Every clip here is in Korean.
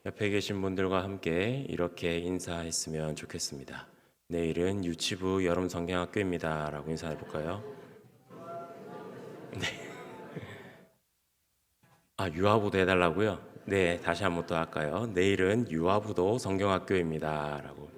옆에 계신 분들과 함께 이렇게 인사했으면 좋겠습니다. 내일은 유치부 여름 성경학교입니다. 라고 인사해 볼까요? 유아부도 해달라고요? 네, 다시 한번 또 할까요? 내일은 유아부도 성경학교입니다. 라고.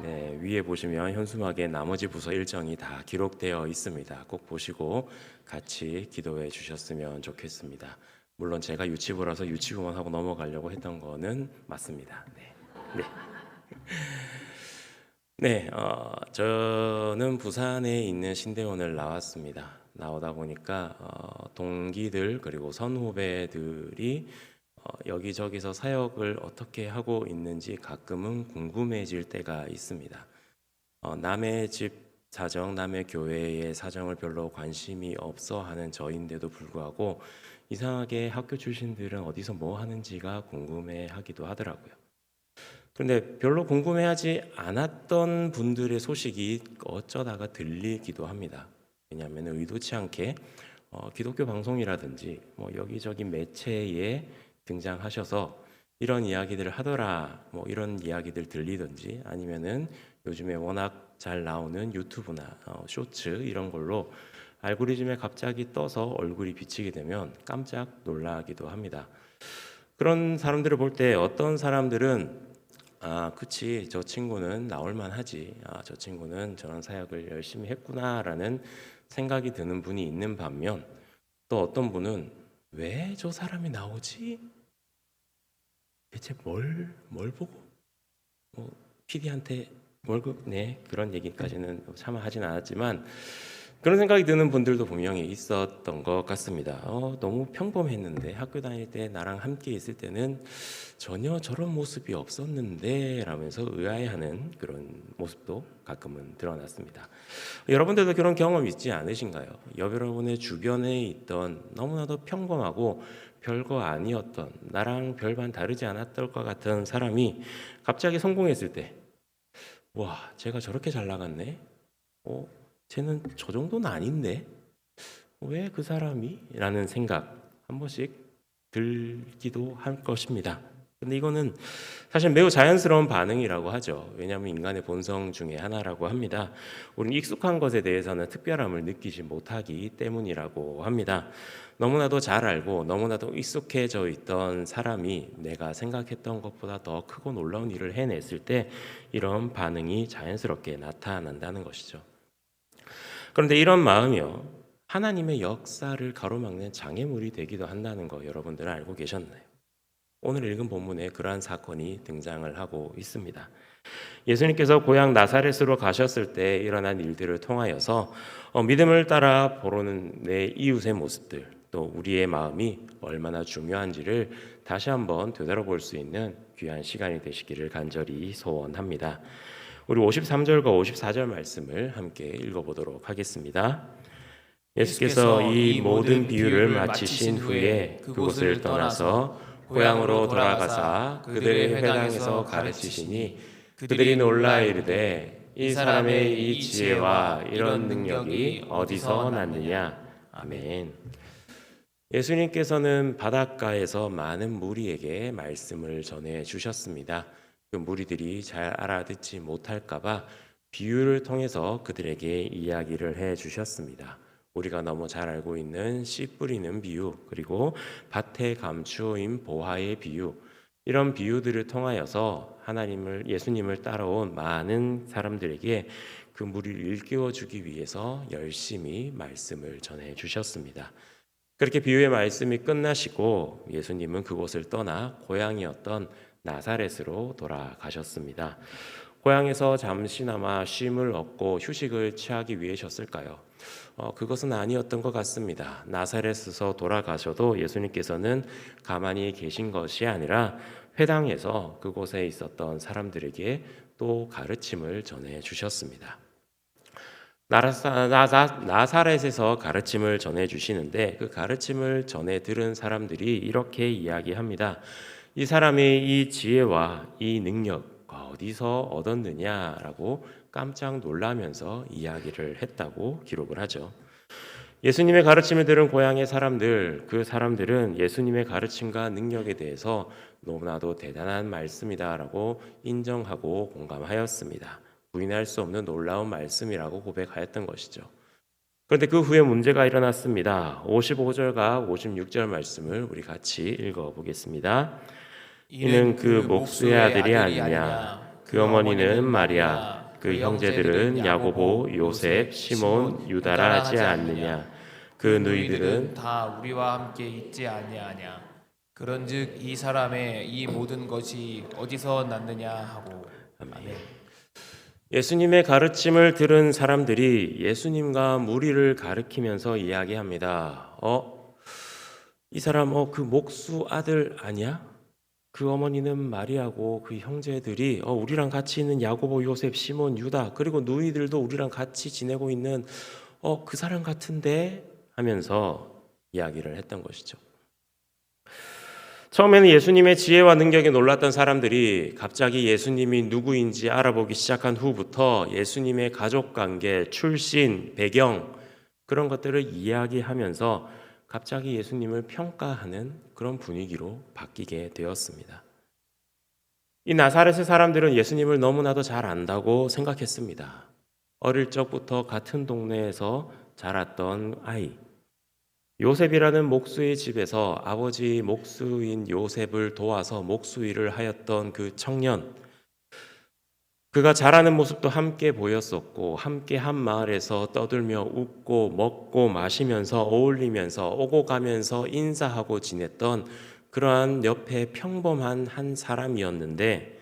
네, 위에 보시면 현수막에 나머지 부서 일정이 다 기록되어 있습니다. 꼭 보시고 같이 기도해 주셨으면 좋겠습니다. 물론 제가 유치부라서 유치부만 하고 넘어가려고 했던 거는 맞습니다. 네. 네. 네, 저는 부산에 있는 신대원을 나왔습니다. 나오다 보니까 동기들 그리고 선후배들이 여기저기서 사역을 어떻게 하고 있는지 가끔은 궁금해질 때가 있습니다. 남의 집 사정, 남의 교회의 사정을 별로 관심이 없어 하는 저인데도 불구하고 이상하게 학교 출신들은 어디서 뭐 하는지가 궁금해 하기도 하더라고요. 그런데 별로 궁금해하지 않았던 분들의 소식이 어쩌다가 들리기도 합니다. 왜냐하면 의도치 않게 기독교 방송이라든지 뭐 여기저기 매체에 등장하셔서 이런 이야기들을 하더라, 뭐 이런 이야기들 들리든지 아니면은 요즘에 워낙 잘 나오는 유튜브나 쇼츠 이런 걸로 알고리즘에 갑자기 떠서 얼굴이 비치게 되면 깜짝 놀라기도 합니다. 그런 사람들을 볼 때 어떤 사람들은 그치. 저 친구는 나올 만하지. 저 친구는 저런 사역을 열심히 했구나라는 생각이 드는 분이 있는 반면 또 어떤 분은 왜 저 사람이 나오지? 대체 뭘 보고? PD한테 월급 네 그런 얘기까지는 차마 하진 않았지만 그런 생각이 드는 분들도 분명히 있었던 것 같습니다. 너무 평범했는데 학교 다닐 때 나랑 함께 있을 때는 전혀 저런 모습이 없었는데 라면서 의아해하는 그런 모습도 가끔은 드러났습니다. 여러분들도 그런 경험 있지 않으신가요? 여러분의 주변에 있던 너무나도 평범하고 별거 아니었던 나랑 별반 다르지 않았던 것 같은 사람이 갑자기 성공했을 때 와, 제가 저렇게 잘 나갔네? 어, 쟤는 저 정도는 아닌데? 왜 그 사람이? 라는 생각 한 번씩 들기도 할 것입니다. 근데 이거는 사실 매우 자연스러운 반응이라고 하죠. 왜냐하면 인간의 본성 중에 하나라고 합니다. 우리는 익숙한 것에 대해서는 특별함을 느끼지 못하기 때문이라고 합니다. 너무나도 잘 알고 너무나도 익숙해져 있던 사람이 내가 생각했던 것보다 더 크고 놀라운 일을 해냈을 때 이런 반응이 자연스럽게 나타난다는 것이죠. 그런데 이런 마음이요. 하나님의 역사를 가로막는 장애물이 되기도 한다는 거 여러분들은 알고 계셨나요? 오늘 읽은 본문에 그러한 사건이 등장을 하고 있습니다. 예수님께서 고향 나사렛으로 가셨을 때 일어난 일들을 통하여서 믿음을 따라 보는 내 이웃의 모습들 또 우리의 마음이 얼마나 중요한지를 다시 한번 되돌아볼 수 있는 귀한 시간이 되시기를 간절히 소원합니다. 우리 53절과 54절 말씀을 함께 읽어보도록 하겠습니다. 예수께서 이 모든 비유를 마치신 후에 그곳을 떠나서 고향으로 돌아가사 그들의 회당에서 가르치시니 그들이 놀라 이르되 이 사람의 이 지혜와 이런 능력이 어디서 났느냐. 아멘. 예수님께서는 바닷가에서 많은 무리에게 말씀을 전해 주셨습니다. 그 무리들이 잘 알아듣지 못할까봐 비유를 통해서 그들에게 이야기를 해 주셨습니다. 우리가 너무 잘 알고 있는 씨 뿌리는 비유, 그리고 밭에 감추어인 보화의 비유, 이런 비유들을 통하여서 예수님을 따라온 많은 사람들에게 그 무리를 일깨워 주기 위해서 열심히 말씀을 전해 주셨습니다. 그렇게 비유의 말씀이 끝나시고 예수님은 그곳을 떠나 고향이었던 나사렛으로 돌아가셨습니다. 고향에서 잠시나마 쉼을 얻고 휴식을 취하기 위해셨을까요? 그것은 아니었던 것 같습니다. 나사렛에서 돌아가셔도 예수님께서는 가만히 계신 것이 아니라 회당에서 그곳에 있었던 사람들에게 또 가르침을 전해 주셨습니다. 나사렛에서 가르침을 전해 주시는데 그 가르침을 전해 들은 사람들이 이렇게 이야기합니다. 이 사람의 이 지혜와 이 능력 어디서 얻었느냐라고 깜짝 놀라면서 이야기를 했다고 기록을 하죠. 예수님의 가르침을 들은 고향의 사람들, 그 사람들은 예수님의 가르침과 능력에 대해서 너무나도 대단한 말씀이다라고 인정하고 공감하였습니다. 부인할 수 없는 놀라운 말씀이라고 고백하였던 것이죠. 그런데 그 후에 문제가 일어났습니다. 55절과 56절 말씀을 우리 같이 읽어보겠습니다. 이는 그 목수의 아들이 아니냐? 그 어머니는 마리아, 그 형제들은 야고보, 요셉, 시몬, 유다라 하지 않느냐? 그 너희들은 다 우리와 함께 있지 아니하냐? 그런즉 이 사람의 이 모든 것이 어디서 났느냐 하고. 아멘. 예수님의 가르침을 들은 사람들이 예수님과 무리를 가르치면서 이야기합니다. 이 사람 그 목수 아들 아니야? 그 어머니는 마리아고 그 형제들이 우리랑 같이 있는 야고보, 요셉, 시몬, 유다, 그리고 너희들도 우리랑 같이 지내고 있는 그 사람 같은데 하면서 이야기를 했던 것이죠. 처음에는 예수님의 지혜와 능력에 놀랐던 사람들이 갑자기 예수님이 누구인지 알아보기 시작한 후부터 예수님의 가족관계, 출신, 배경 그런 것들을 이야기하면서 갑자기 예수님을 평가하는 그런 분위기로 바뀌게 되었습니다. 이 나사렛의 사람들은 예수님을 너무나도 잘 안다고 생각했습니다. 어릴 적부터 같은 동네에서 자랐던 아이, 요셉이라는 목수의 집에서 아버지 목수인 요셉을 도와서 목수 일을 하였던 그 청년, 그가 자라는 모습도 함께 보였었고 함께 한 마을에서 떠들며 웃고 먹고 마시면서 어울리면서 오고 가면서 인사하고 지냈던 그러한 옆에 평범한 한 사람이었는데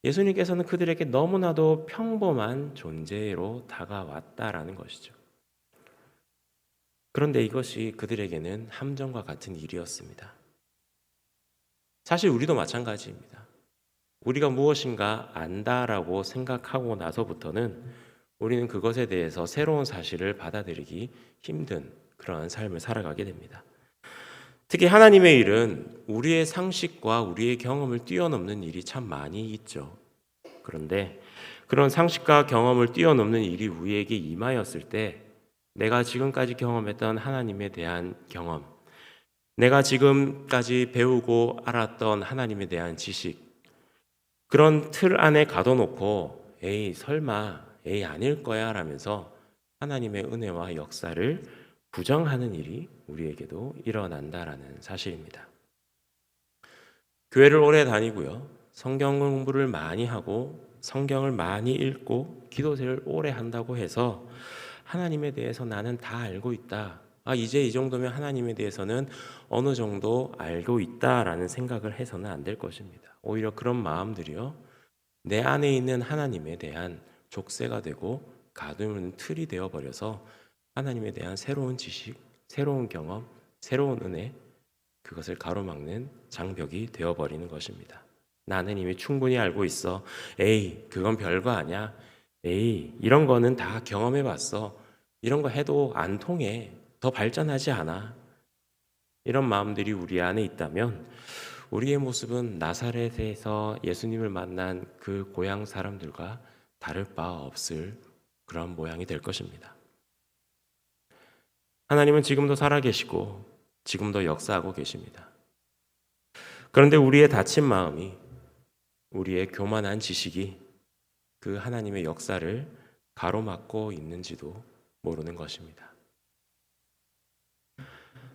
예수님께서는 그들에게 너무나도 평범한 존재로 다가왔다라는 것이죠. 그런데 이것이 그들에게는 함정과 같은 일이었습니다. 사실 우리도 마찬가지입니다. 우리가 무엇인가 안다라고 생각하고 나서부터는 우리는 그것에 대해서 새로운 사실을 받아들이기 힘든 그러한 삶을 살아가게 됩니다. 특히 하나님의 일은 우리의 상식과 우리의 경험을 뛰어넘는 일이 참 많이 있죠. 그런데 그런 상식과 경험을 뛰어넘는 일이 우리에게 임하였을 때 내가 지금까지 경험했던 하나님에 대한 경험, 내가 지금까지 배우고 알았던 하나님에 대한 지식, 그런 틀 안에 가둬놓고 에이 설마 에이 아닐 거야 라면서 하나님의 은혜와 역사를 부정하는 일이 우리에게도 일어난다라는 사실입니다. 교회를 오래 다니고요, 성경 공부를 많이 하고 성경을 많이 읽고 기도를 오래 한다고 해서 하나님에 대해서 나는 다 알고 있다, 이제 이 정도면 하나님에 대해서는 어느 정도 알고 있다라는 생각을 해서는 안 될 것입니다. 오히려 그런 마음들이요, 내 안에 있는 하나님에 대한 족쇄가 되고 가두는 틀이 되어버려서 하나님에 대한 새로운 지식, 새로운 경험, 새로운 은혜, 그것을 가로막는 장벽이 되어버리는 것입니다. 나는 이미 충분히 알고 있어. 에이, 그건 별거 아니야. 에이, 이런 거는 다 경험해봤어. 이런 거 해도 안 통해. 더 발전하지 않아. 이런 마음들이 우리 안에 있다면 우리의 모습은 나사렛에서 예수님을 만난 그 고향 사람들과 다를 바 없을 그런 모양이 될 것입니다. 하나님은 지금도 살아계시고 지금도 역사하고 계십니다. 그런데 우리의 다친 마음이, 우리의 교만한 지식이 그 하나님의 역사를 가로막고 있는지도 모르는 것입니다.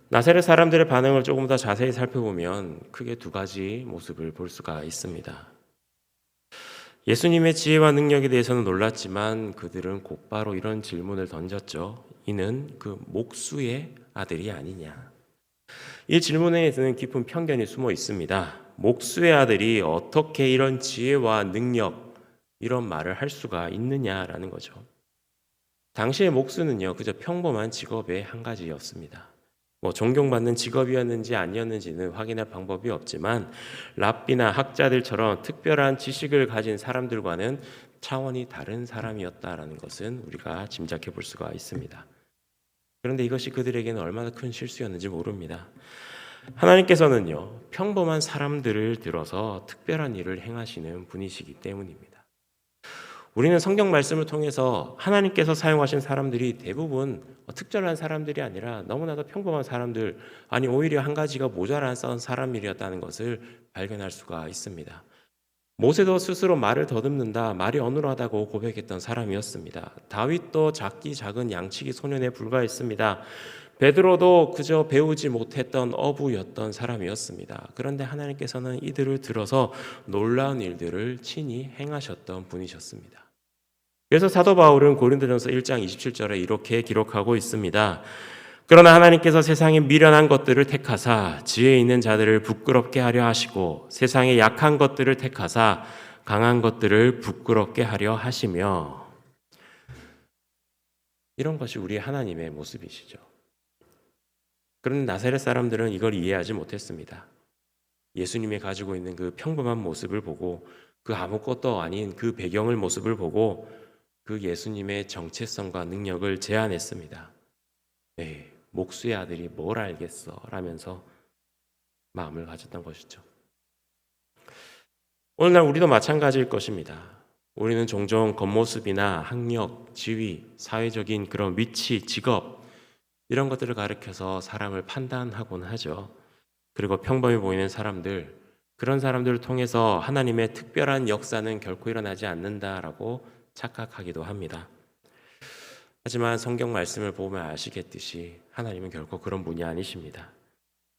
나사렛 사람들의 반응을 조금 더 자세히 살펴보면 크게 두 가지 모습을 볼 수가 있습니다. 예수님의 지혜와 능력에 대해서는 놀랐지만 그들은 곧바로 이런 질문을 던졌죠. 이는 그 목수의 아들이 아니냐. 이 질문에는 깊은 편견이 숨어 있습니다. 목수의 아들이 어떻게 이런 지혜와 능력, 이런 말을 할 수가 있느냐라는 거죠. 당시의 목수는요, 그저 평범한 직업의 한 가지였습니다. 존경받는 직업이었는지 아니었는지는 확인할 방법이 없지만 랍비나 학자들처럼 특별한 지식을 가진 사람들과는 차원이 다른 사람이었다라는 것은 우리가 짐작해 볼 수가 있습니다. 그런데 이것이 그들에게는 얼마나 큰 실수였는지 모릅니다. 하나님께서는요, 평범한 사람들을 들어서 특별한 일을 행하시는 분이시기 때문입니다. 우리는 성경 말씀을 통해서 하나님께서 사용하신 사람들이 대부분 특별한 사람들이 아니라 너무나도 평범한 사람들, 아니 오히려 한 가지가 모자란 사람들이었다는 것을 발견할 수가 있습니다. 모세도 스스로 말을 더듬는다, 말이 어눌하다고 고백했던 사람이었습니다. 다윗도 작디 작은 양치기 소년에 불과했습니다. 베드로도 그저 배우지 못했던 어부였던 사람이었습니다. 그런데 하나님께서는 이들을 들어서 놀라운 일들을 친히 행하셨던 분이셨습니다. 그래서 사도 바울은 고린도전서 1장 27절에 이렇게 기록하고 있습니다. 그러나 하나님께서 세상의 미련한 것들을 택하사 지혜 있는 자들을 부끄럽게 하려 하시고 세상의 약한 것들을 택하사 강한 것들을 부끄럽게 하려 하시며, 이런 것이 우리 하나님의 모습이시죠. 그런데 나사렛 사람들은 이걸 이해하지 못했습니다. 예수님이 가지고 있는 그 평범한 모습을 보고, 그 아무것도 아닌 그 배경을 모습을 보고 그 예수님의 정체성과 능력을 제안했습니다. 네, 목수의 아들이 뭘 알겠어 라면서 마음을 가졌던 것이죠. 오늘날 우리도 마찬가지일 것입니다. 우리는 종종 겉모습이나 학력, 지위, 사회적인 그런 위치, 직업 이런 것들을 가리켜서 사람을 판단하곤 하죠. 그리고 평범해 보이는 사람들, 그런 사람들을 통해서 하나님의 특별한 역사는 결코 일어나지 않는다라고 착각하기도 합니다. 하지만 성경 말씀을 보면 아시겠듯이 하나님은 결코 그런 분이 아니십니다.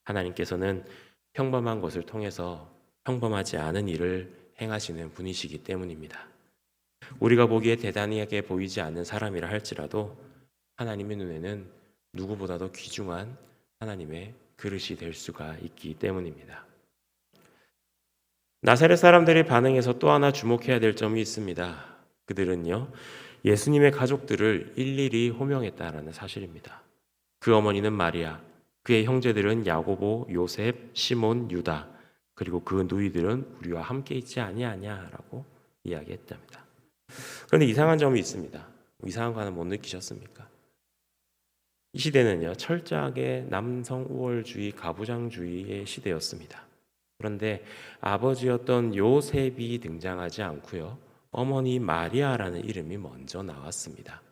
하나님께서는 평범한 것을 통해서 평범하지 않은 일을 행하시는 분이시기 때문입니다. 우리가 보기에 대단하게 보이지 않는 사람이라 할지라도 하나님의 눈에는 누구보다도 귀중한 하나님의 그릇이 될 수가 있기 때문입니다. 나사렛 사람들의 반응에서 또 하나 주목해야 될 점이 있습니다. 그들은요, 예수님의 가족들을 일일이 호명했다라는 사실입니다. 그 어머니는 마리아, 그의 형제들은 야고보, 요셉, 시몬, 유다, 그리고 그 누이들은 우리와 함께 있지 아니하냐라고 이야기했답니다. 그런데 이상한 점이 있습니다. 이상한 거 하나 못 느끼셨습니까? 이 시대는요, 철저하게 남성 우월주의, 가부장주의의 시대였습니다. 그런데 아버지였던 요셉이 등장하지 않고요, 어머니 마리아라는 이름이 먼저 나왔습니다.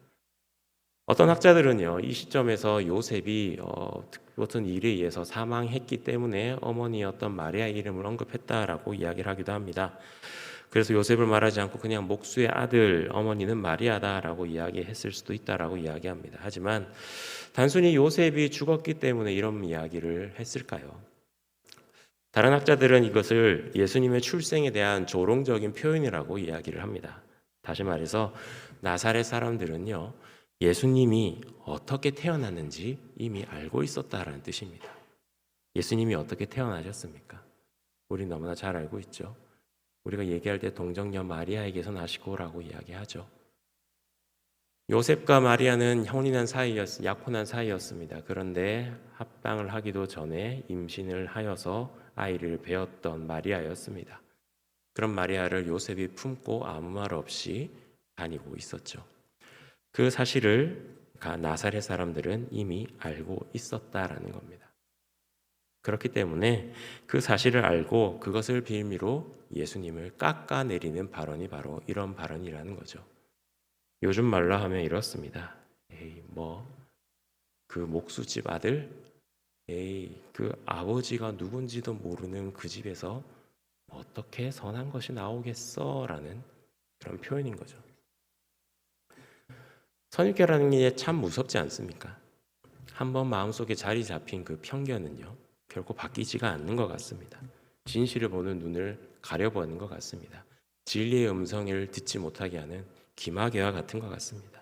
어떤 학자들은요, 이 시점에서 요셉이 어떤 일에 의해서 사망했기 때문에 어머니였던 마리아의 이름을 언급했다라고 이야기를 하기도 합니다. 그래서 요셉을 말하지 않고 그냥 목수의 아들, 어머니는 마리아다라고 이야기했을 수도 있다라고 이야기합니다. 하지만 단순히 요셉이 죽었기 때문에 이런 이야기를 했을까요? 다른 학자들은 이것을 예수님의 출생에 대한 조롱적인 표현이라고 이야기를 합니다. 다시 말해서 나사렛 사람들은요, 예수님이 어떻게 태어났는지 이미 알고 있었다라는 뜻입니다. 예수님이 어떻게 태어나셨습니까? 우리 너무나 잘 알고 있죠. 우리가 얘기할 때 동정녀 마리아에게서 나시고라고 이야기하죠. 요셉과 마리아는 약혼한 사이였습니다. 그런데 합방을 하기도 전에 임신을 하여서 아이를 배었던 마리아였습니다. 그런 마리아를 요셉이 품고 아무 말 없이 다니고 있었죠. 그 사실을 나사렛 사람들은 이미 알고 있었다라는 겁니다. 그렇기 때문에 그 사실을 알고 그것을 빌미로 예수님을 깎아내리는 발언이 바로 이런 발언이라는 거죠. 요즘 말로 하면 이렇습니다. 그 목수집 아들, 그 아버지가 누군지도 모르는 그 집에서 어떻게 선한 것이 나오겠어? 라는 그런 표현인 거죠. 선입견이라는 게 참 무섭지 않습니까? 한번 마음속에 자리 잡힌 그 편견은요, 결코 바뀌지가 않는 것 같습니다. 진실을 보는 눈을 가려버리는 것 같습니다. 진리의 음성을 듣지 못하게 하는 기마개와 같은 것 같습니다.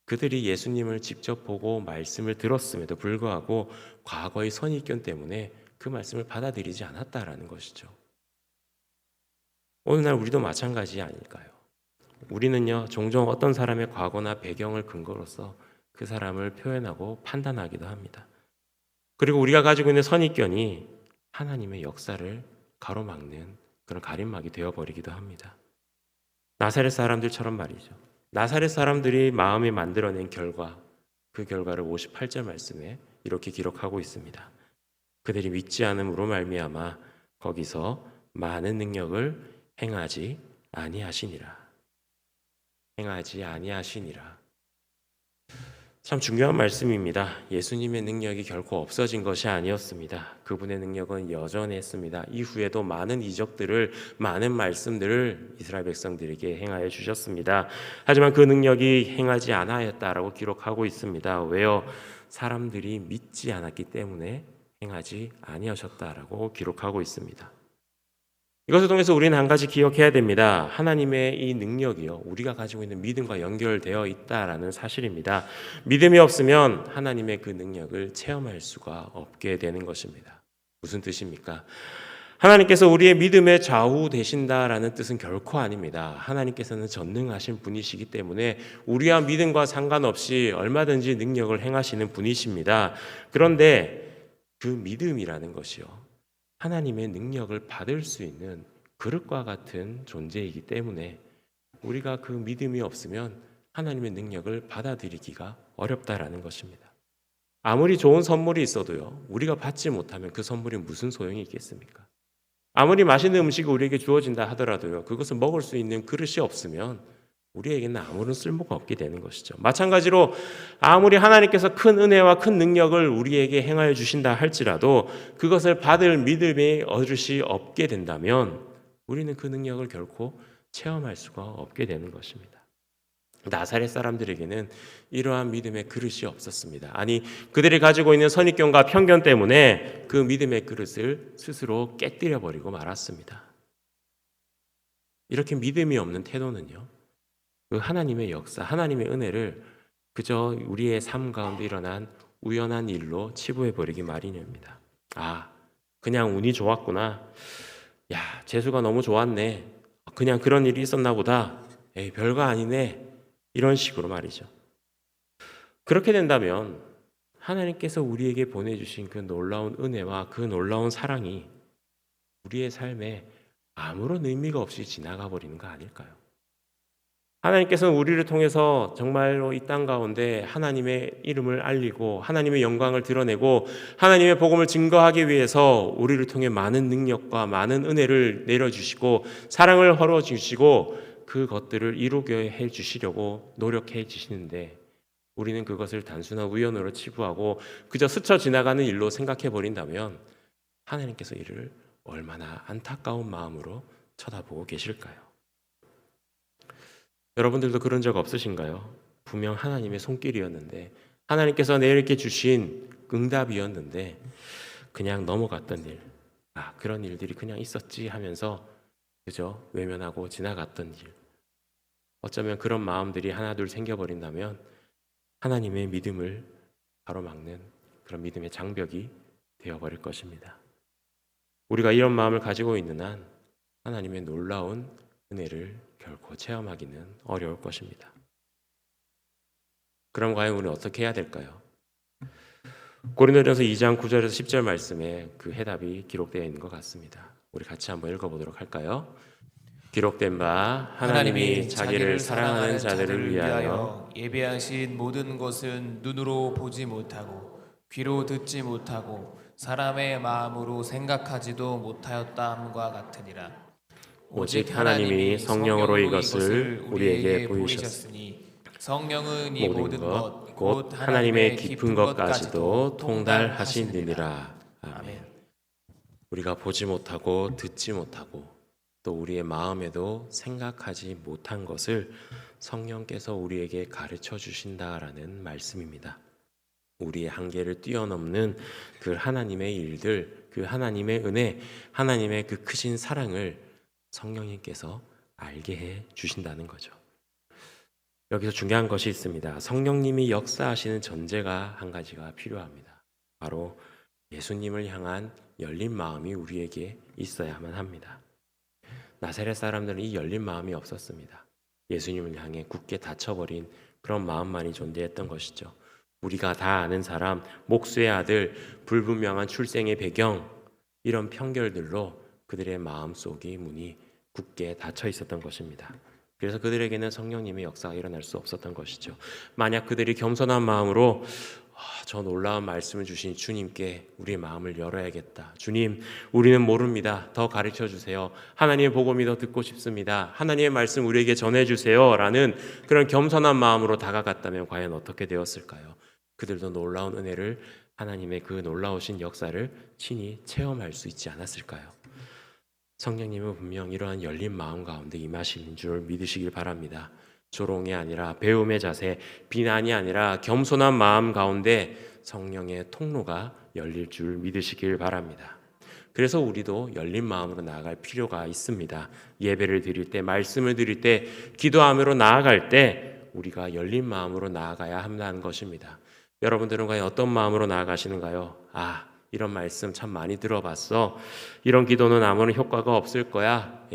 그들이 예수님을 직접 보고 말씀을 들었음에도 불구하고 과거의 선입견 때문에 그 말씀을 받아들이지 않았다라는 것이죠. 오늘날 우리도 마찬가지 아닐까요? 우리는요, 종종 어떤 사람의 과거나 배경을 근거로서 그 사람을 표현하고 판단하기도 합니다. 그리고 우리가 가지고 있는 선입견이 하나님의 역사를 가로막는 그런 가림막이 되어버리기도 합니다. 나사렛 사람들처럼 말이죠. 나사렛 사람들이 마음에 만들어낸 결과, 그 결과를 58절 말씀에 이렇게 기록하고 있습니다. 그들이 믿지 않음으로 말미암아 거기서 많은 능력을 행하지 아니하시니라. 행하지 아니하시니라. 참 중요한 말씀입니다. 예수님의 능력이 결코 없어진 것이 아니었습니다. 그분의 능력은 여전했습니다. 이후에도 많은 이적들을, 많은 말씀들을 이스라엘 백성들에게 행하여 주셨습니다. 하지만 그 능력이 행하지 않았다라고 기록하고 있습니다. 왜요? 사람들이 믿지 않았기 때문에 행하지 아니하셨다라고 기록하고 있습니다. 이것을 통해서 우리는 한 가지 기억해야 됩니다. 하나님의 이 능력이요, 우리가 가지고 있는 믿음과 연결되어 있다라는 사실입니다. 믿음이 없으면 하나님의 그 능력을 체험할 수가 없게 되는 것입니다. 무슨 뜻입니까? 하나님께서 우리의 믿음에 좌우되신다라는 뜻은 결코 아닙니다. 하나님께서는 전능하신 분이시기 때문에 우리와 믿음과 상관없이 얼마든지 능력을 행하시는 분이십니다. 그런데 그 믿음이라는 것이요, 하나님의 능력을 받을 수 있는 그릇과 같은 존재이기 때문에 우리가 그 믿음이 없으면 하나님의 능력을 받아들이기가 어렵다라는 것입니다. 아무리 좋은 선물이 있어도요, 우리가 받지 못하면 그 선물이 무슨 소용이 있겠습니까? 아무리 맛있는 음식이 우리에게 주어진다 하더라도요, 그것을 먹을 수 있는 그릇이 없으면 우리에게는 아무런 쓸모가 없게 되는 것이죠. 마찬가지로 아무리 하나님께서 큰 은혜와 큰 능력을 우리에게 행하여 주신다 할지라도 그것을 받을 믿음의 어릇이 없게 된다면 우리는 그 능력을 결코 체험할 수가 없게 되는 것입니다. 나사렛 사람들에게는 이러한 믿음의 그릇이 없었습니다. 아니, 그들이 가지고 있는 선입견과 편견 때문에 그 믿음의 그릇을 스스로 깨뜨려 버리고 말았습니다. 이렇게 믿음이 없는 태도는요, 그 하나님의 역사, 하나님의 은혜를 그저 우리의 삶 가운데 일어난 우연한 일로 치부해 버리기 마련입니다. 아, 그냥 운이 좋았구나. 야, 재수가 너무 좋았네. 그냥 그런 일이 있었나 보다. 에이, 별거 아니네. 이런 식으로 말이죠. 그렇게 된다면 하나님께서 우리에게 보내주신 그 놀라운 은혜와 그 놀라운 사랑이 우리의 삶에 아무런 의미가 없이 지나가 버리는 거 아닐까요? 하나님께서는 우리를 통해서 정말로 이 땅 가운데 하나님의 이름을 알리고 하나님의 영광을 드러내고 하나님의 복음을 증거하기 위해서 우리를 통해 많은 능력과 많은 은혜를 내려주시고 사랑을 허러주시고 그것들을 이루게 해주시려고 노력해 주시는데 우리는 그것을 단순한 우연으로 치부하고 그저 스쳐 지나가는 일로 생각해 버린다면 하나님께서 이를 얼마나 안타까운 마음으로 쳐다보고 계실까요? 여러분들도 그런 적 없으신가요? 분명 하나님의 손길이었는데 하나님께서 내게 주신 응답이었는데 그냥 넘어갔던 일, 그런 일들이 그냥 있었지 하면서 그저 외면하고 지나갔던 일, 어쩌면 그런 마음들이 하나둘 생겨버린다면 하나님의 믿음을 가로막는 그런 믿음의 장벽이 되어버릴 것입니다. 우리가 이런 마음을 가지고 있는 한 하나님의 놀라운 은혜를 결코 체험하기는 어려울 것입니다. 그럼 과연 우리는 어떻게 해야 될까요? 고린도전서 2장 9절에서 10절 말씀에 그 해답이 기록되어 있는 것 같습니다. 우리 같이 한번 읽어보도록 할까요? 기록된 바 하나님이 자기를 사랑하는 자들을 위하여 예배하신 모든 것은 눈으로 보지 못하고 귀로 듣지 못하고 사람의 마음으로 생각하지도 못하였다함과 같으니라. 오직 하나님이 성령으로 이것을 우리에게 보이셨으니 성령은 이 모든 것 곧 하나님의 깊은 것까지도 통달하시느니라. 아멘. 우리가 보지 못하고 듣지 못하고 또 우리의 마음에도 생각하지 못한 것을 성령께서 우리에게 가르쳐 주신다라는 말씀입니다. 우리의 한계를 뛰어넘는 그 하나님의 일들, 그 하나님의 은혜, 하나님의 그 크신 사랑을 성령님께서 알게 해 주신다는 거죠. 여기서 중요한 것이 있습니다. 성령님이 역사하시는 전제가 한 가지가 필요합니다. 바로 예수님을 향한 열린 마음이 우리에게 있어야만 합니다. 나사렛 사람들은 이 열린 마음이 없었습니다. 예수님을 향해 굳게 닫혀버린 그런 마음만이 존재했던 것이죠. 우리가 다 아는 사람, 목수의 아들, 불분명한 출생의 배경, 이런 편결들로 그들의 마음속의 문이 굳게 닫혀 있었던 것입니다. 그래서 그들에게는 성령님의 역사가 일어날 수 없었던 것이죠. 만약 그들이 겸손한 마음으로 저 놀라운 말씀을 주신 주님께 우리의 마음을 열어야겠다. 주님, 우리는 모릅니다. 더 가르쳐 주세요. 하나님의 복음이 더 듣고 싶습니다. 하나님의 말씀 우리에게 전해 주세요. 라는 그런 겸손한 마음으로 다가갔다면 과연 어떻게 되었을까요? 그들도 놀라운 은혜를, 하나님의 그 놀라우신 역사를 친히 체험할 수 있지 않았을까요? 성령님은 분명 이러한 열린 마음 가운데 임하시는 줄 믿으시길 바랍니다. 조롱이 아니라 배움의 자세, 비난이 아니라 겸손한 마음 가운데 성령의 통로가 열릴 줄 믿으시길 바랍니다. 그래서 우리도 열린 마음으로 나아갈 필요가 있습니다. 예배를 드릴 때, 말씀을 드릴 때, 기도함으로 나아갈 때 우리가 열린 마음으로 나아가야 한다는 것입니다. 여러분들은 과연 어떤 마음으로 나아가시는가요? 이런 말씀 참 많이 들어봤어. 이런 기도는 아무런 효과가 없을 거야.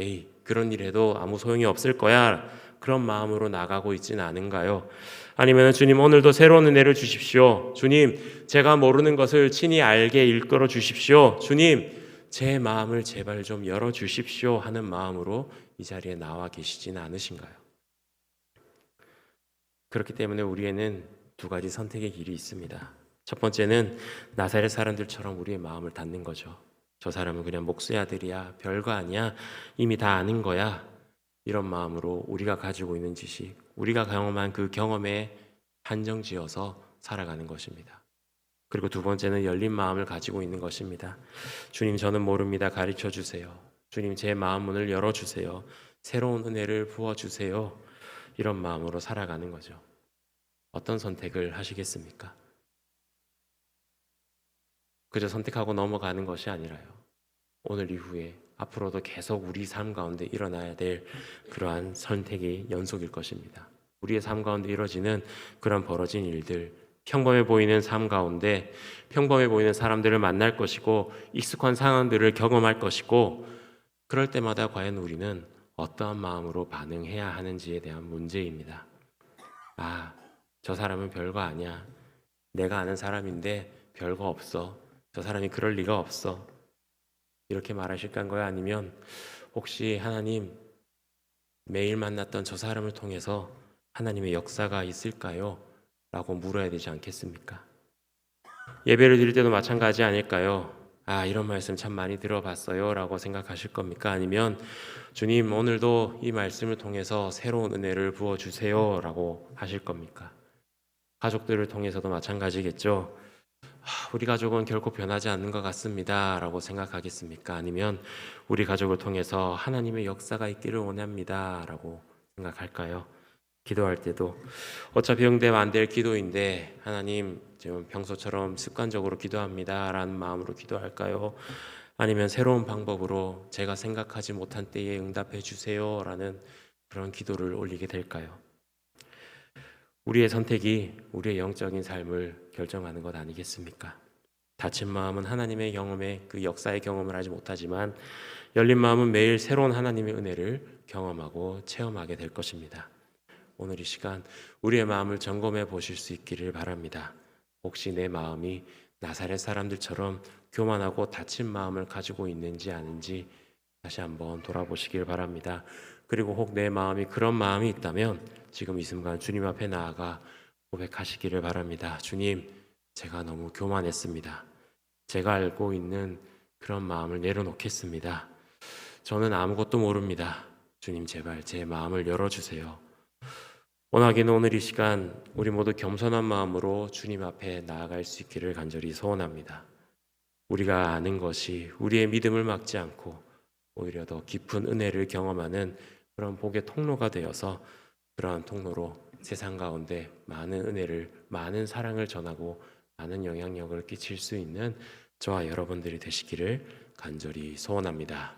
그런 일 해도 아무 소용이 없을 거야. 그런 마음으로 나가고 있지는 않은가요? 아니면 주님 오늘도 새로운 은혜를 주십시오. 주님 제가 모르는 것을 친히 알게 일컬어 주십시오. 주님 제 마음을 제발 좀 열어 주십시오 하는 마음으로 이 자리에 나와 계시지는 않으신가요? 그렇기 때문에 우리에는 두 가지 선택의 길이 있습니다. 첫 번째는 나사렛 사람들처럼 우리의 마음을 닫는 거죠. 저 사람은 그냥 목수의 아들이야. 별거 아니야. 이미 다 아는 거야. 이런 마음으로 우리가 가지고 있는 지식, 우리가 경험한 그 경험에 한정지어서 살아가는 것입니다. 그리고 두 번째는 열린 마음을 가지고 있는 것입니다. 주님 저는 모릅니다. 가르쳐 주세요. 주님 제 마음 문을 열어주세요. 새로운 은혜를 부어주세요. 이런 마음으로 살아가는 거죠. 어떤 선택을 하시겠습니까? 그저 선택하고 넘어가는 것이 아니라요. 오늘 이후에 앞으로도 계속 우리 삶 가운데 일어나야 될 그러한 선택의 연속일 것입니다. 우리의 삶 가운데 이루어지는 그런 벌어진 일들, 평범해 보이는 삶 가운데 평범해 보이는 사람들을 만날 것이고 익숙한 상황들을 경험할 것이고 그럴 때마다 과연 우리는 어떠한 마음으로 반응해야 하는지에 대한 문제입니다. 저 사람은 별거 아니야. 내가 아는 사람인데 별거 없어. 저 사람이 그럴 리가 없어. 이렇게 말하실 건가요? 아니면 혹시 하나님 매일 만났던 저 사람을 통해서 하나님의 역사가 있을까요? 라고 물어야 되지 않겠습니까? 예배를 드릴 때도 마찬가지 아닐까요? 이런 말씀 참 많이 들어봤어요 라고 생각하실 겁니까? 아니면 주님 오늘도 이 말씀을 통해서 새로운 은혜를 부어주세요 라고 하실 겁니까? 가족들을 통해서도 마찬가지겠죠. 우리 가족은 결코 변하지 않는 것 같습니다 라고 생각하겠습니까? 아니면 우리 가족을 통해서 하나님의 역사가 있기를 원합니다 라고 생각할까요? 기도할 때도 어차피 응대가 안 될 기도인데 하나님 좀 평소처럼 습관적으로 기도합니다 라는 마음으로 기도할까요? 아니면 새로운 방법으로 제가 생각하지 못한 때에 응답해 주세요 라는 그런 기도를 올리게 될까요? 우리의 선택이 우리의 영적인 삶을 결정하는 것 아니겠습니까? 다친 마음은 하나님의 경험에 그 역사의 경험을 하지 못하지만 열린 마음은 매일 새로운 하나님의 은혜를 경험하고 체험하게 될 것입니다. 오늘 이 시간 우리의 마음을 점검해 보실 수 있기를 바랍니다. 혹시 내 마음이 나사렛 사람들처럼 교만하고 다친 마음을 가지고 있는지 아닌지 다시 한번 돌아보시길 바랍니다. 그리고 혹 내 마음이 그런 마음이 있다면 지금 이 순간 주님 앞에 나아가 고백하시기를 바랍니다. 주님, 제가 너무 교만했습니다. 제가 알고 있는 그런 마음을 내려놓겠습니다. 저는 아무것도 모릅니다. 주님 제발 제 마음을 열어주세요. 원하기는 오늘 이 시간 우리 모두 겸손한 마음으로 주님 앞에 나아갈 수 있기를 간절히 소원합니다. 우리가 아는 것이 우리의 믿음을 막지 않고 오히려 더 깊은 은혜를 경험하는 그런 복의 통로가 되어서 그러한 통로로 세상 가운데 많은 은혜를, 많은 사랑을 전하고 많은 영향력을 끼칠 수 있는 저와 여러분들이 되시기를 간절히 소원합니다.